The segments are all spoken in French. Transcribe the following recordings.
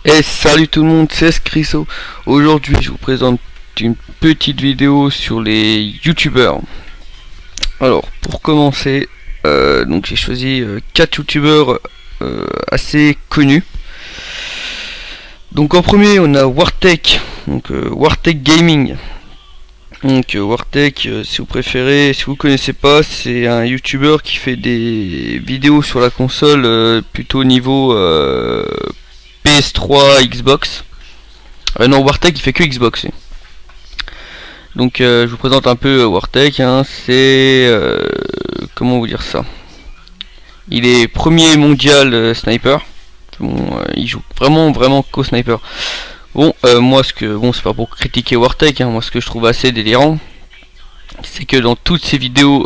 Et salut tout le monde, c'est Scrisso. Aujourd'hui, je vous présente une petite vidéo sur les youtubeurs. Alors, pour commencer, donc j'ai choisi 4 youtubeurs assez connus. Donc en premier, on a Wartech, donc Wartech Gaming. Donc Wartech, si vous préférez, si vous connaissez pas, c'est un youtubeur qui fait des vidéos sur la console plutôt niveau PS3, Xbox. Non, Wartech il fait que Xbox. Donc je vous présente un peu Wartech, hein. C'est comment vous dire ça. Il est premier mondial sniper. Bon, il joue vraiment qu'au sniper. Bon, moi c'est pas pour critiquer Wartech, hein. Moi ce que je trouve assez délirant, c'est que dans toutes ces vidéos,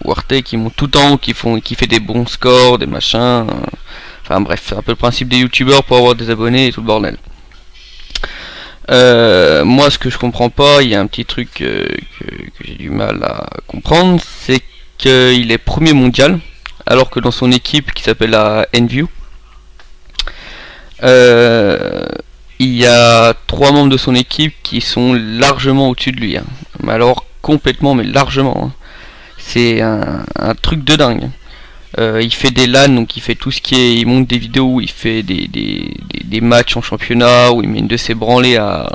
Wartech ils montent tout le temps qui fait des bons scores, des machins. Enfin bref, c'est un peu le principe des youtubeurs pour avoir des abonnés et tout le bordel. Moi ce que je comprends pas, il y a un petit truc que j'ai du mal à comprendre, c'est qu'il est premier mondial, alors que dans son équipe qui s'appelle la Enview, il y a 3 membres de son équipe qui sont largement au-dessus de lui, hein. Mais alors complètement, mais largement, hein. C'est un truc de dingue. Il fait des LAN, donc il fait tout ce qui est, il monte des vidéos où il fait des matchs en championnat, où il met une de ses branlées à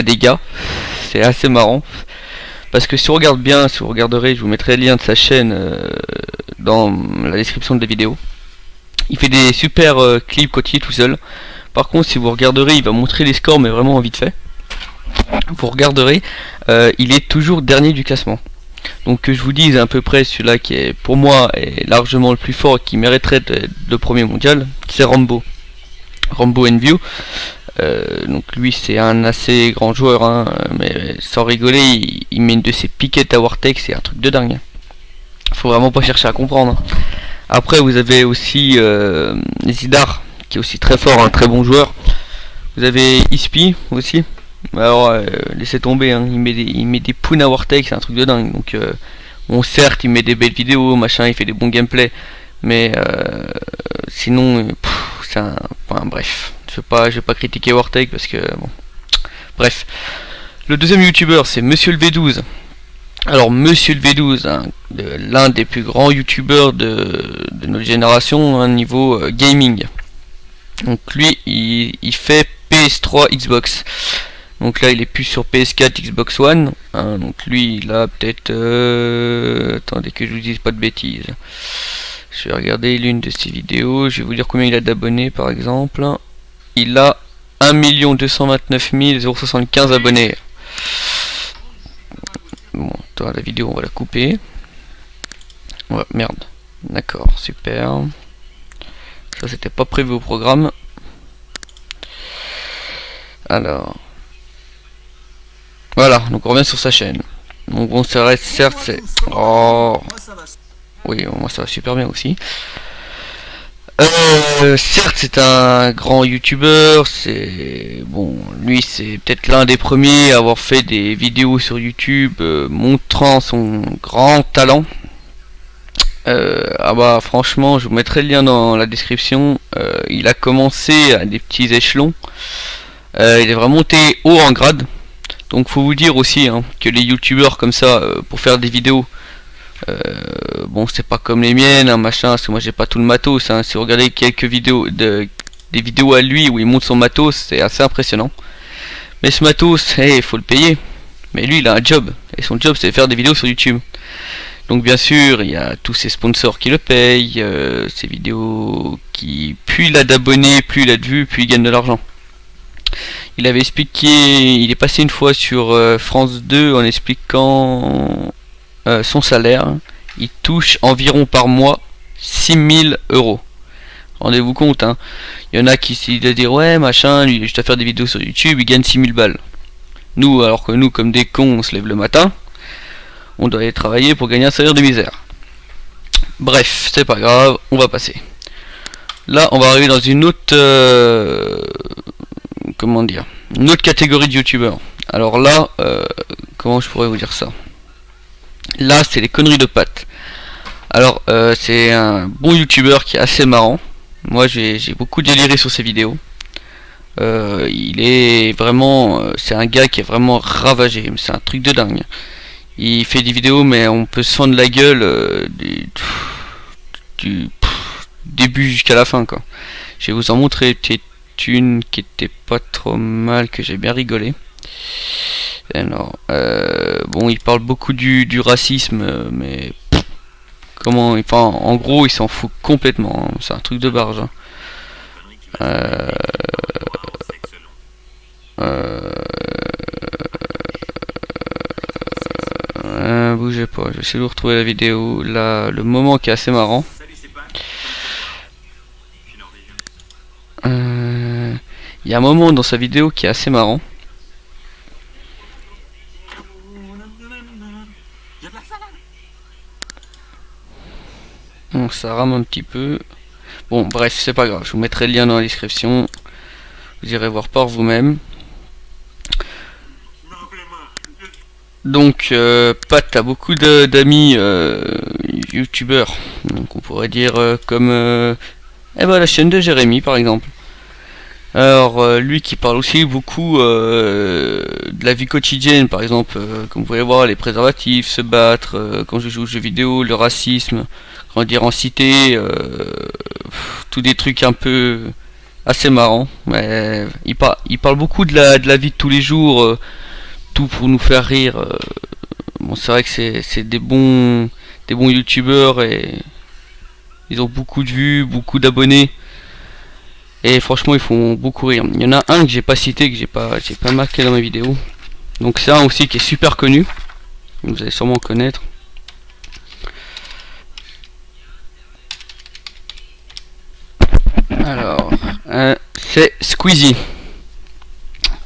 des gars. C'est assez marrant, parce que si on regarde bien, si vous regarderez, je vous mettrai le lien de sa chaîne dans la description de la vidéo. Il fait des super clips quand il est tout seul. Par contre, si vous regarderez, il va montrer les scores, mais vraiment vite fait. Vous regarderez, il est toujours dernier du classement. Donc que je vous dise à peu près celui-là qui est pour moi est largement le plus fort et qui mériterait d'être le premier mondial, c'est Rambo Enview. Donc lui c'est un assez grand joueur, hein, mais sans rigoler, il met une de ses piquettes à Wartech, c'est un truc de dingue. Faut vraiment pas chercher à comprendre, hein. Après vous avez aussi Zidar qui est aussi très fort, un très bon joueur. Vous avez Ispi aussi. Alors laissez tomber, hein. Il met des pounes à Wartech, c'est un truc de dingue. Donc bon, certes il met des belles vidéos, machin, il fait des bons gameplays, mais sinon c'est un, enfin, bref, je vais pas critiquer Wartech parce que bon, bref. Le deuxième youtubeur c'est Monsieur le V12. Alors Monsieur le V12, hein, l'un des plus grands youtubeurs de notre génération, hein, niveau gaming. Donc lui il fait PS3, Xbox. Donc là il est plus sur PS4, Xbox One, hein. Donc lui il a peut-être attendez que je vous dise pas de bêtises. Je vais regarder l'une de ses vidéos, je vais vous dire combien il a d'abonnés par exemple. Il a 1 229 075 abonnés. Bon, toi, la vidéo on va la couper. Ouais, merde. D'accord, super. Ça c'était pas prévu au programme. Alors voilà, donc on revient sur sa chaîne. Donc bon, ça reste, certes c'est... Oh oui, moi ça va super bien aussi. Certes c'est un grand youtubeur, c'est... Bon, lui c'est peut-être l'un des premiers à avoir fait des vidéos sur YouTube montrant son grand talent. Ah bah franchement, je vous mettrai le lien dans la description. Il a commencé à des petits échelons. Il est vraiment monté haut en grade. Donc faut vous dire aussi, hein, que les youtubeurs comme ça, pour faire des vidéos, bon c'est pas comme les miennes, hein, machin, parce que moi j'ai pas tout le matos, hein. Si vous regardez quelques vidéos, des vidéos à lui où il monte son matos, c'est assez impressionnant. Mais ce matos, il faut le payer. Mais lui il a un job, et son job c'est de faire des vidéos sur YouTube. Donc bien sûr il y a tous ses sponsors qui le payent, ces vidéos qui, plus il a d'abonnés, plus il a de vues, plus il gagne de l'argent. Il avait expliqué, il est passé une fois sur France 2 en expliquant son salaire. Il touche environ par mois 6000 euros. Rendez-vous compte, hein. Il y en a qui se disent ouais machin, lui je dois faire des vidéos sur YouTube, il gagne 6000 balles. Nous, alors que nous comme des cons on se lève le matin, on doit aller travailler pour gagner un salaire de misère. Bref, c'est pas grave, on va passer. Là on va arriver dans une autre comment dire, une autre catégorie de youtubeurs. Alors là, comment je pourrais vous dire ça? Là c'est les conneries de Pat. Alors c'est un bon youtubeur qui est assez marrant. Moi j'ai beaucoup déliré sur ses vidéos. Il est vraiment, c'est un gars qui est vraiment ravagé, c'est un truc de dingue. Il fait des vidéos mais on peut se fendre la gueule du début jusqu'à la fin quoi. Je vais vous en montrer une qui était pas trop mal, que j'ai bien rigolé. Alors, bon, il parle beaucoup du racisme, mais comment, enfin, en gros, il s'en fout complètement. Hein. C'est un truc de barge. Hein. Euh, bougez pas, je vais essayer de vous retrouver la vidéo. Là, le moment qui est assez marrant. Il y a un moment dans sa vidéo qui est assez marrant. Bon, ça rame un petit peu. Bon, bref, c'est pas grave. Je vous mettrai le lien dans la description. Vous irez voir par vous-même. Donc, Pat a beaucoup d'amis youtubeurs. Donc, on pourrait dire comme eh ben, la chaîne de Jérémy, par exemple. Alors, lui qui parle aussi beaucoup de la vie quotidienne, par exemple, comme vous pouvez voir, les préservatifs, se battre, quand je joue aux jeux vidéo, le racisme, grandir en cité, tous des trucs un peu assez marrants. Mais il parle beaucoup de la vie de tous les jours, tout pour nous faire rire. Bon, c'est vrai que c'est des bons youtubeurs et ils ont beaucoup de vues, beaucoup d'abonnés. Et franchement ils font beaucoup rire. Il y en a un que j'ai pas cité, que j'ai pas marqué dans ma vidéo. Donc c'est un aussi qui est super connu. Vous allez sûrement connaître. Alors, c'est Squeezie.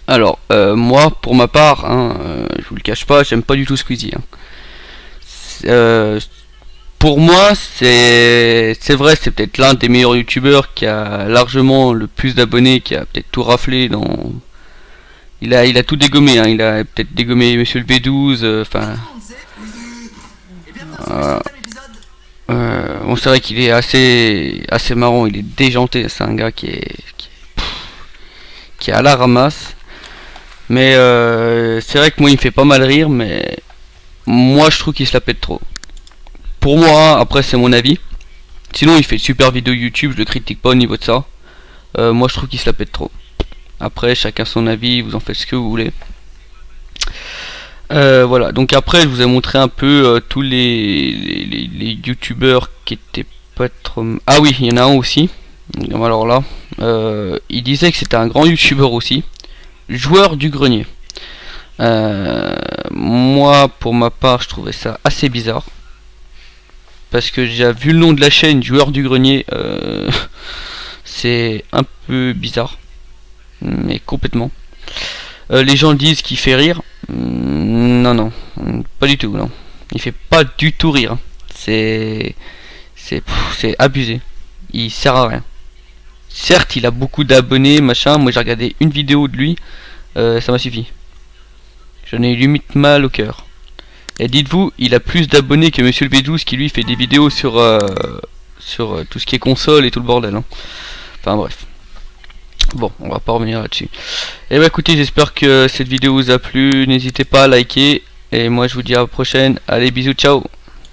Alors, moi pour ma part, hein, je vous le cache pas, j'aime pas du tout Squeezie. Hein. Pour moi, c'est vrai, c'est peut-être l'un des meilleurs youtubeurs qui a largement le plus d'abonnés, qui a peut-être tout raflé dans... Il a tout dégommé, hein. Il a peut-être dégommé Monsieur le B12, enfin... bon, c'est vrai qu'il est assez marrant, il est déjanté, c'est un gars qui est à la ramasse. Mais c'est vrai que moi il me fait pas mal rire, mais moi je trouve qu'il se la pète trop. Pour moi, après c'est mon avis. Sinon il fait de super vidéos YouTube, je le critique pas au niveau de ça. Moi je trouve qu'il se la pète trop. Après chacun son avis, vous en faites ce que vous voulez. Voilà, donc après je vous ai montré un peu tous les youtubeurs qui étaient pas trop... Ah oui, il y en a un aussi. Alors là, il disait que c'était un grand youtubeur aussi. Joueur du grenier. Moi pour ma part je trouvais ça assez bizarre. Parce que j'ai vu le nom de la chaîne, Joueur du Grenier, c'est un peu bizarre, mais complètement. Les gens disent qu'il fait rire, non, pas du tout, non. Il fait pas du tout rire, c'est abusé, il sert à rien. Certes, il a beaucoup d'abonnés, machin, moi j'ai regardé une vidéo de lui, ça m'a suffi. J'en ai limite mal au cœur. Et dites-vous, il a plus d'abonnés que Monsieur le B12 qui lui fait des vidéos sur tout ce qui est console et tout le bordel. Hein. Enfin bref. Bon, on va pas revenir là-dessus. Et bah écoutez, j'espère que cette vidéo vous a plu. N'hésitez pas à liker. Et moi je vous dis à la prochaine. Allez, bisous, ciao.